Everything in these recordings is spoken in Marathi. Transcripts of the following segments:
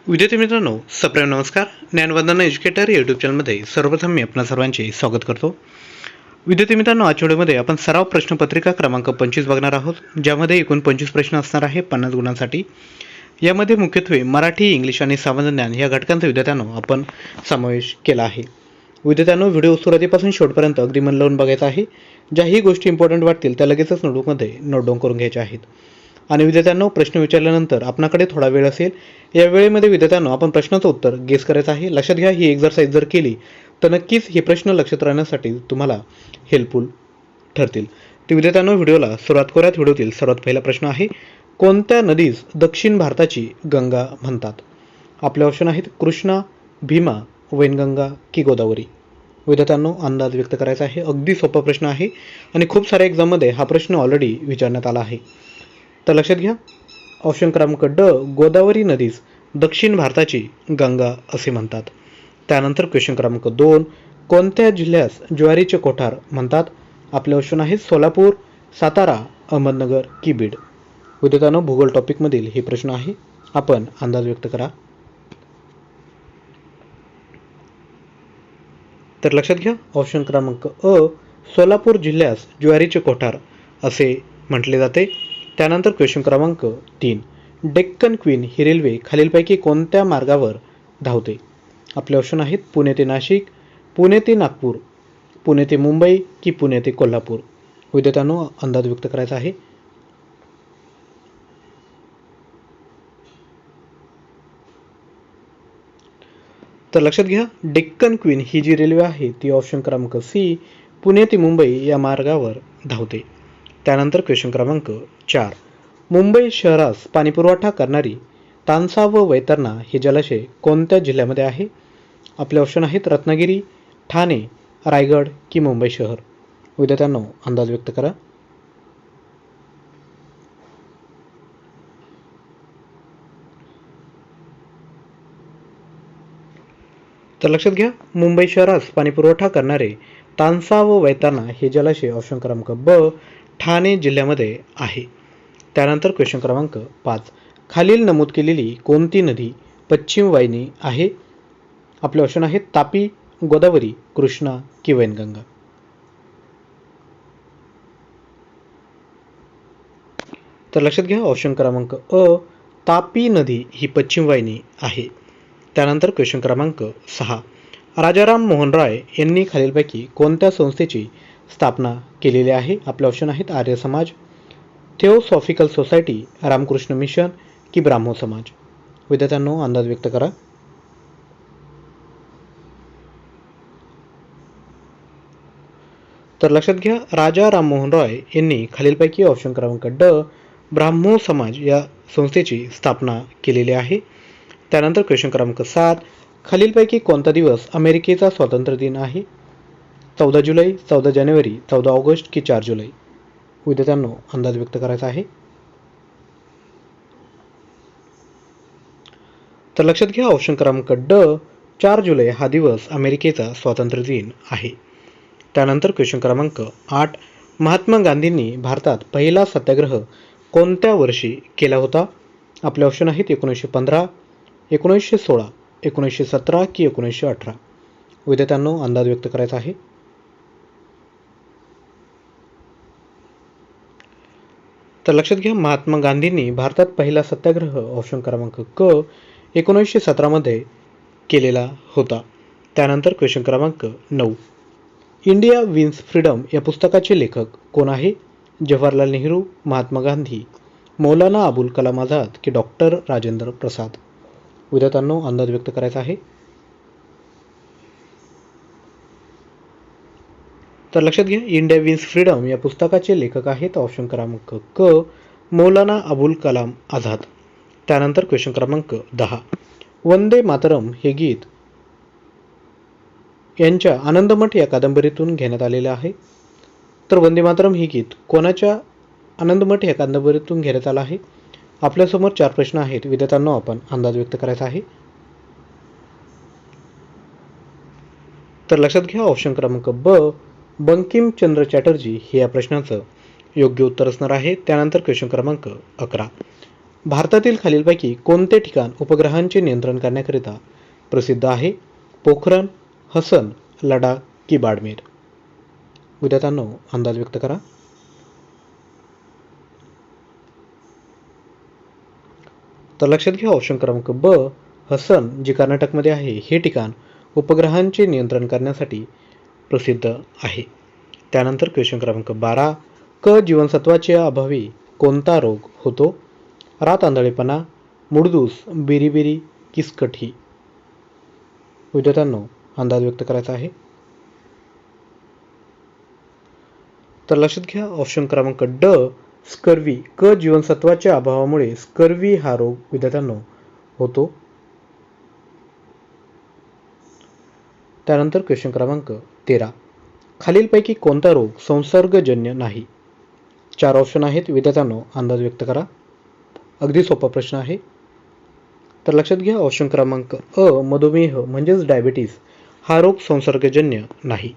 विद्यार्थी मित्रांनो, सप्रेम नमस्कार. ज्ञानवंदना एज्युकेटर यूट्यूब चॅनलमध्ये सर्वप्रथम मी आपणा सर्वांचे स्वागत करतो. विद्यार्थी मित्रांनो, आजच्या व्हिडिओमध्ये आपण सराव प्रश्नपत्रिका क्रमांक 25 बघणार आहोत, ज्यामध्ये एकूण 25 प्रश्न असणार आहे 50 गुणांसाठी. यामध्ये मुख्यत्वे मराठी, इंग्लिश आणि सामान्य ज्ञान या घटकांचा विद्यार्थ्यांनो आपण समावेश केला आहे. विद्यार्थ्यांनो, व्हिडिओ सुरुवातीपासून शेवटपर्यंत अगदी मन लावून बघायचा आहे. ज्याही गोष्टी इम्पॉर्टंट वाटतील त्या लगेचच नोटबुकमध्ये नोट डाऊन करून घ्यायच्या आहेत. आणि विद्यार्थ्यांनो, प्रश्न विचारल्यानंतर आपल्याकडे थोडा वेळ असेल. या वेळेमध्ये विद्यार्थ्यांनो आपण प्रश्नाचं उत्तर गेस करायचं आहे. लक्षात घ्या, ही एक्झरसाइज जर केली तर नक्कीच हे प्रश्न लक्षात राहण्यासाठी तुम्हाला हेल्पफुल ठरतील. तर विद्यार्थ्यांनो, व्हिडिओला सुरुवात करूयात. व्हिडिओतील सर्वात पहिला प्रश्न आहे, कोणत्या नदीस दक्षिण भारताची गंगा म्हणतात? आपले ऑप्शन आहेत कृष्णा, भीमा, वैनगंगा की गोदावरी. विद्यार्थ्यांनो, अंदाज व्यक्त करायचा आहे. अगदी सोपा प्रश्न आहे आणि खूप साऱ्या एक्झाममध्ये हा प्रश्न ऑलरेडी विचारण्यात आला आहे. तर लक्षात घ्या, ऑप्शन क्रमांक ड, गोदावरी नदीस दक्षिण भारताची गंगा असे म्हणतात. त्यानंतर क्वेश्चन क्रमांक 2, कोणत्या जिल्ह्यास ज्वारीचे कोठार म्हणतात? आपले ऑप्शन आहेत सोलापूर, सातारा, अहमदनगर की बीड. विद्यार्थ्यांनो, भूगोल टॉपिकमधील हे प्रश्न आहे. आपण अंदाज व्यक्त करा. तर लक्षात घ्या, ऑप्शन क्रमांक अ, सोलापूर जिल्ह्यास ज्वारीचे कोठार असे म्हटले जाते. त्यानंतर क्वेश्चन क्रमांक 3, डेक्कन क्वीन ही रेल्वे खालीलपैकी कोणत्या मार्गावर धावते? आपले ऑप्शन आहेत पुणे ते नाशिक, पुणे ते नागपूर, पुणे ते मुंबई की पुणे ते कोल्हापूर. विद्यार्थ्यांनो, अंदाज व्यक्त करायचा आहे. तर लक्षात घ्या, डेक्कन क्वीन ही जी रेल्वे आहे ती ऑप्शन क्रमांक सी, पुणे ते मुंबई या मार्गावर धावते. त्यानंतर क्वेश्चन क्रमांक 4, मुंबई शहरास पाणीपुरवठा करणारी तानसा व वैतरणा हे जलाशय कोणत्या जिल्ह्यामध्ये आहे? आपले ऑप्शन आहेत रत्नागिरी, ठाणे, रायगड की मुंबई शहर. विद्यार्थ्यांनो, अंदाज व्यक्त करा. तर लक्षात घ्या, मुंबई शहरास पाणीपुरवठा करणारे तानसा व वैतरणा हे जलाशय ऑप्शन क्रमांक ब, ठाणे जिल्ह्यामध्ये आहे. त्यानंतर क्वेश्चन क्रमांक 5, खालील नमूद केलेली कोणती नदी पश्चिम वाहिनी आहे? आपले ऑप्शन आहेत तापी, गोदावरी, कृष्णा की वैनगंगा. तर लक्षात घ्या, ऑप्शन क्रमांक अ, तापी नदी ही पश्चिम वाहिनी आहे. त्यानंतर क्वेश्चन क्रमांक 6, राजाराम मोहन राय यांनी खालीलपैकी कोणत्या संस्थेची स्थापना केलेली आहे? आपले ऑप्शन आहेत Arya Samaj, theosophical society, Ramakrishna mission की ब्राह्मो समाज. विद्यार्थ्यांनो, अंदाज व्यक्त करा. तर लक्षात घ्या, राजा राममोहन रॉय यांनी खालीलपैकी ऑप्शन क्रमांक ड, ब्राह्मो समाज या संस्थेची स्थापना केलेली आहे. त्यानंतर क्वेश्चन क्रमांक 7, खालीलपैकी कोणता दिवस अमेरिकेचा स्वातंत्र्य दिन आहे? 14 जुलै, 14 जानेवारी, 14 ऑगस्ट की 4 जुलै. विद्यार्थ्यांनो, अंदाज व्यक्त करायचा आहे. तर लक्षात घ्या, ऑप्शन क्रमांक ड, 4 जुलै हा दिवस अमेरिकेचा स्वातंत्र्य दिन आहे. त्यानंतर क्वेश्चन क्रमांक 8, महात्मा गांधींनी भारतात पहिला सत्याग्रह कोणत्या वर्षी केला होता? आपले ऑप्शन आहेत 1915, 1916, 1917 की 1918. विद्यार्थ्यांनो, अंदाज व्यक्त करायचा आहे. तर लक्षात घ्या, महात्मा गांधींनी भारतात पहिला सत्याग्रह ऑप्शन क्रमांक क 1917 मध्ये केलेला होता. त्यानंतर क्वेश्चन क्रमांक 9, इंडिया विन्स फ्रीडम या पुस्तकाचे लेखक कोण आहे? जवाहरलाल नेहरू, महात्मा गांधी, मौलाना अबुल कलाम आझाद की डॉक्टर राजेंद्र प्रसाद. विद्यार्थ्यांनो, अंदाज व्यक्त करायचा आहे. तर लक्षात घ्या, इंडिया विन्स फ्रीडम या पुस्तकाचे लेखक आहेत ऑप्शन क्रमांक क, मौलाना अबुल कलाम आझाद. त्यानंतर क्वेश्चन क्रमांक 10, वंदे मातरम हे गीत यांच्या आनंदमठ या कादंबरीतून घेण्यात आलेले आहे. तर वंदे मातरम हे गीत कोणाच्या आनंदमठ या कादंबरीतून घेण्यात आलं आहे? आपल्यासमोर 4 प्रश्न आहेत. विद्यार्थ्यांनो, आपण अंदाज व्यक्त करायचा आहे. तर लक्षात घ्या, ऑप्शन क्रमांक ब, बंकिमचंद्र चॅटर्जी हे या प्रश्नाचं योग्य उत्तर असणार आहे. त्यानंतर क्वेश्चन क्रमांक 11, भारतातील खालीलपैकी कोणते ठिकाण उपग्रहांचे नियंत्रण करण्याकरिता प्रसिद्ध आहे? पोखरण, हसन, लडाख की बाडमेर? विद्यार्थ्यांनो अंदाज व्यक्त करा. तर लक्षात घ्या ऑप्शन क्रमांक ब हसन, जे कर्नाटकमध्ये आहे, हे ठिकाण उपग्रहांचे नियंत्रण करण्यासाठी प्रसिद्ध आहे. त्यानंतर क्वेश्चन क्रमांक 12 क जीवनसत्वाच्या अभावी कोणता रोग होतो? रात आंधळेपणा, मुडदूस, बिरीबिरी, किसकठी? विद्यार्थ्यांनो अंदाज व्यक्त करायचा आहे. तर लक्षात घ्या ऑप्शन क्रमांक ड स्कर्वी, क जीवनसत्वाच्या अभावामुळे स्कर्वी हा रोग विद्यार्थ्यांनो होतो. त्यानंतर क्वेश्चन क्रमांक 13 खालीलपैकी कोणता रोग संसर्गजन्य नाही? 4 ऑप्शन आहेत विद्यार्थ्यांनो अंदाज व्यक्त करा. अगदी सोपा प्रश्न आहे. तर लक्षात घ्या ऑप्शन क्रमांक अ मधुमेह म्हणजेच डायबिटीज हा रोग संसर्गजन्य नाही.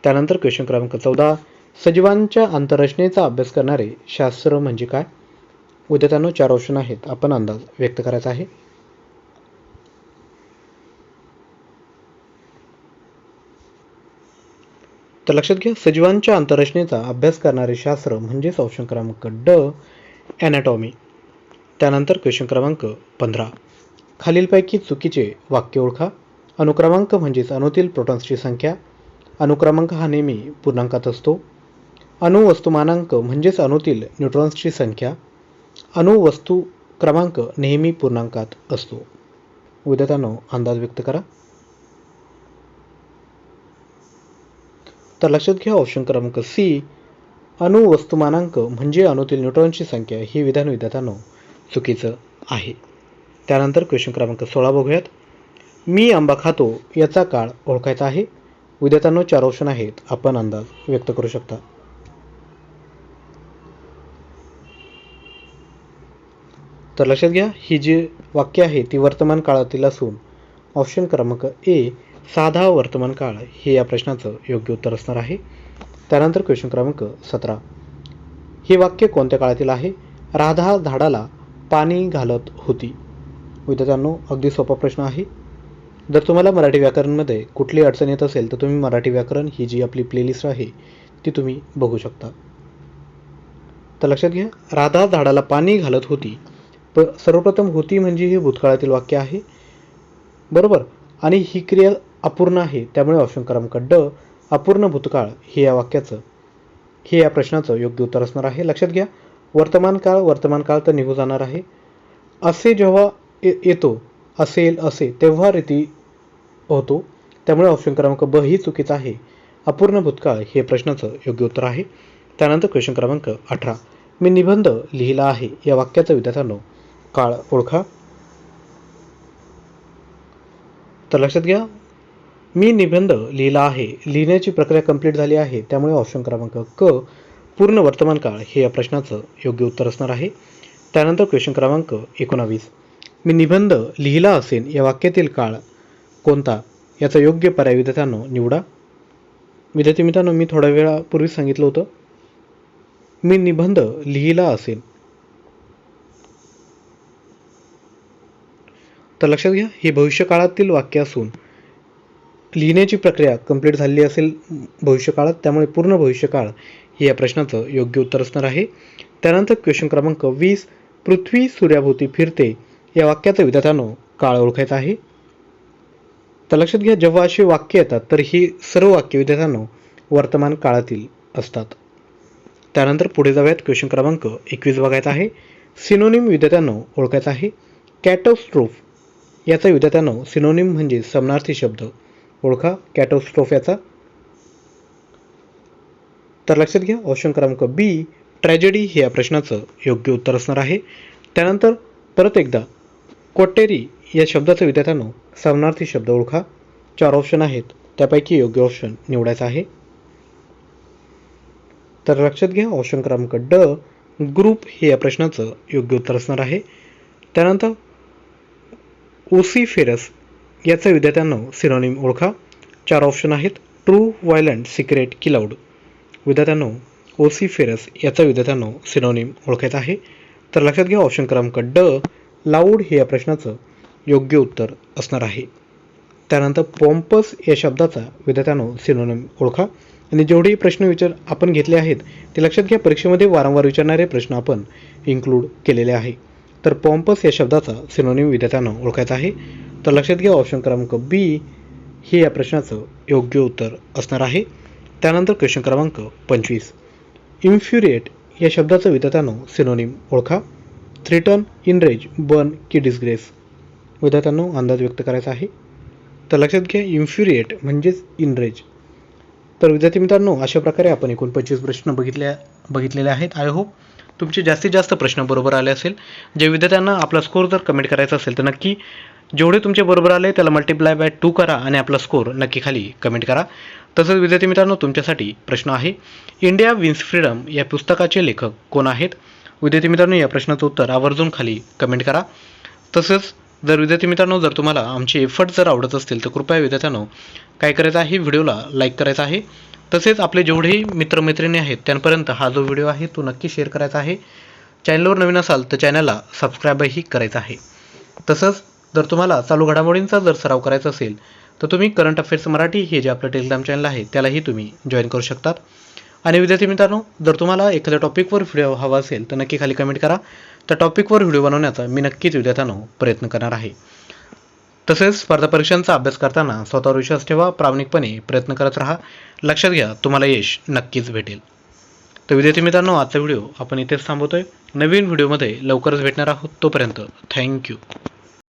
त्यानंतर क्वेश्चन क्रमांक 14 सजीवांच्या आंतररचनेचा अभ्यास करणारे शास्त्र म्हणजे काय? विद्यार्थ्यांनो 4 ऑप्शन आहेत, आपण अंदाज व्यक्त करायचा आहे. तर लक्षात घ्या सजीवांच्या आंतररचनेचा अभ्यास करणारे शास्त्र म्हणजेच ऑप्शन क्रमांक ड ॲनाटॉमी. त्यानंतर क्वेश्चन क्रमांक 15 खालीलपैकी चुकीचे वाक्य ओळखा. अनुक्रमांक म्हणजेच अणूतील प्रोटॉन्सची संख्या. अनुक्रमांक हा नेहमी पूर्णांकात असतो. अणुवस्तुमानांक म्हणजेच अणूतील न्यूट्रॉन्सची संख्या. अणुवस्तू क्रमांक नेहमी पूर्णांकात असतो. विद्यार्थ्यांनो अंदाज व्यक्त करा. तर लक्षात घ्या ऑप्शन क्रमांक सी अणुवस्तुमानांक म्हणजे अणूतील न्यूट्रॉनची संख्या हे विधान विद्यार्थ्यांनो चुकीचं आहे. त्यानंतर क्वेश्चन क्रमांक 16 बघूयात. मी आंबा खातो याचा काळ ओळखायचा आहे. विद्यार्थ्यांनो 4 ऑप्शन आहेत, आपण अंदाज व्यक्त करू शकता. तर लक्षात घ्या ही जी वाक्य आहे ती वर्तमान काळातील असून ऑप्शन क्रमांक ए साधा वर्तमान काळ हे या प्रश्नाचं योग्य उत्तर असणार आहे. त्यानंतर क्वेश्चन क्रमांक 17 हे वाक्य कोणत्या काळातील आहे? राधा झाडाला पाणी घालत होती. विद्यार्थ्यांनो अगदी सोपा प्रश्न आहे. जर तुम्हाला मराठी व्याकरणमध्ये कुठली अडचण येत असेल तर तुम्ही मराठी व्याकरण ही जी आपली प्लेलिस्ट आहे ती तुम्ही बघू शकता. तर लक्षात घ्या राधा झाडाला पाणी घालत होती. सर्वप्रथम होती म्हणजे हे भूतकाळातील वाक्य आहे, बरोबर, आणि ही क्रिया अपूर्ण आहे, त्यामुळे ऑप्शन क्रमांक ड अपूर्ण भूतकाळ हे या प्रश्नाचं योग्य उत्तर असणार आहे. लक्षात घ्या वर्तमान काळ तर निघून जाणार आहे. असे जेव्हा येतो असेल असे तेव्हा रीती होतो, त्यामुळे ऑप्शन क्रमांक ब ही चुकीचं आहे. अपूर्ण भूतकाळ हे प्रश्नाचं योग्य उत्तर आहे. त्यानंतर क्वेश्चन क्रमांक 18 मी निबंध लिहिला आहे या वाक्याचं विद्यार्थ्यांनो काळ ओळखा. तर लक्षात घ्या मी निबंध लिहिला आहे लिहिण्याची प्रक्रिया कंप्लीट झाली आहे, त्यामुळे ऑप्शन क्रमांक क पूर्ण वर्तमान काळ हे या प्रश्नाचं योग्य उत्तर असणार आहे. त्यानंतर क्वेश्चन क्रमांक 19 मी निबंध लिहिला असेल या वाक्यातील काळ कोणता याचा योग्य पर्याय विद्यार्थ्यांनो निवडा. विद्यार्थी मित्रांनो मी थोड्या वेळापूर्वी सांगितलं होतं मी निबंध लिहिला असेल. तर लक्षात घ्या हे भविष्यकाळातील वाक्य असून लिहिण्याची प्रक्रिया कंप्लीट झालेली असेल भविष्यकाळात, त्यामुळे पूर्ण भविष्यकाळ हे या प्रश्नाचं योग्य उत्तर असणार आहे. त्यानंतर क्वेश्चन क्रमांक 20 पृथ्वी सूर्याभोवती फिरते या वाक्याचं विद्यार्थ्यांनो काळ ओळखायचा आहे. तर लक्षात घ्या जेव्हा अशी वाक्य येतात तर ही सर्व वाक्य विद्यार्थ्यांनो वर्तमान काळातील असतात. त्यानंतर पुढे जाऊयात क्वेश्चन क्रमांक 21 बघायचा आहे. सिनोनिम विद्यार्थ्यांनो ओळखायचा आहे. कॅटोस्ट्रोफ याचा विद्यार्थ्यांनो सिनोनिम म्हणजे समानार्थी शब्द ओळखा. कॅटोस्ट्रोफ याचा तर लक्षात घ्या ऑप्शन क्रमांक बी ट्रॅजेडी हे या प्रश्नाचं योग्य उत्तर असणार आहे. त्यानंतर परत एकदा कोटेरी या शब्दाचं विद्यार्थ्यांनो समानार्थी शब्द ओळखा. 4 ऑप्शन आहेत, त्यापैकी योग्य ऑप्शन निवडायचा आहे. तर लक्षात घ्या ऑप्शन क्रमांक ड ग्रुप हे या प्रश्नाचं योग्य उत्तर असणार आहे. त्यानंतर ओसिफेरस याचा विद्यार्थ्यांनो सिनोनिम ओळखा. 4 ऑप्शन आहेत. True, violent, secret key loud. विद्यार्थ्यांनो ओसिफेरस याचा विद्यार्थ्यांनो सिनोनिम ओळखायचा आहे. तर लक्षात घ्या ऑप्शन क्रमांक ड लाऊड हे या प्रश्नाचं योग्य उत्तर असणार आहे. त्यानंतर पॉम्पस या शब्दाचा विद्यार्थ्यांनो सिनोनिम ओळखा. आणि जेवढेही प्रश्न आपण घेतले आहेत ते लक्षात घ्या परीक्षेमध्ये वारंवार विचारणारे प्रश्न आपण इन्क्लूड केलेले आहे. तर पॉम्पस या शब्दाचा सिनोनिम विद्यार्थ्यांना ओळखायचा आहे. तर लक्षात घ्या ऑप्शन क्रमांक बी हे या प्रश्नाचं योग्य उत्तर असणार आहे. त्यानंतर क्वेश्चन क्रमांक 25 इन्फ्युरिएट या शब्दाचं विद्यार्थ्यांनो सिनोनिम ओळखा. थ्रेटन, इनरेज, बर्न की डिस्ग्रेस. विद्यार्थ्यांनो अंदाज व्यक्त करायचा आहे. तर लक्षात घ्या इन्फ्युरिएट म्हणजेच इनरेज. तर विद्यार्थी मित्रांनो अशा प्रकारे आपण एकूण 25 प्रश्न बघितलेले आहेत. आय होप तुमचे जास्तीत जास्त प्रश्न बरोबर आले असेल. जे विद्यार्थ्यांना आपला स्कोर जर कमेंट करायचा असेल तर नक्की जेवढे तुमचे बरोबर आले त्याला मल्टिप्लाय बाय 2 करा आणि आपला स्कोर नक्की खाली कमेंट करा. तसंच विद्यार्थी मित्रांनो तुमच्यासाठी प्रश्न आहे, इंडिया विन्स फ्रीडम या पुस्तकाचे लेखक कोण आहेत? विद्यार्थी मित्रांनो या प्रश्नाचं उत्तर आवर्जून खाली कमेंट करा. तसंच जर विद्यार्थी मित्रांनो जर तुम्हाला आमचे एफर्ट जर आवडत असतील तर कृपया विद्यार्थ्यांनो काय करायचं आहे, व्हिडिओला लाईक करायचा आहे. तसेच आपले जेवढेही मित्रमैत्रिणी आहेत त्यांपर्यंत हा जो व्हिडिओ आहे तो नक्की शेअर करायचा आहे. चॅनलवर नवीन असाल तर चॅनलला सबस्क्राईबही करायचं आहे. तसंच जर तुम्हाला चालू घडामोडींचा जर सराव करायचा असेल तर तुम्ही करंट अफेअर्स मराठी हे जे आपलं टेलिग्राम चॅनल आहे त्यालाही तुम्ही जॉईन करू शकतात. आणि विद्यार्थी मित्रांनो जर तुम्हाला एखाद्या टॉपिकवर व्हिडिओ हवा असेल तर नक्की खाली कमेंट करा. त्या टॉपिकवर व्हिडिओ बनवण्याचा मी नक्कीच विद्यार्थ्यांनो प्रयत्न करणार आहे. तसेच स्पर्धा परीक्षांचा अभ्यास करताना स्वतःवर विश्वास ठेवा, प्रामाणिकपणे प्रयत्न करत राहा. लक्षात घ्या तुम्हाला यश नक्कीच भेटेल. तर विद्यार्थी मित्रांनो आजचा व्हिडिओ आपण इथेच थांबवतोय. नवीन व्हिडिओमध्ये लवकरच भेटणार आहोत. तोपर्यंत थँक्यू.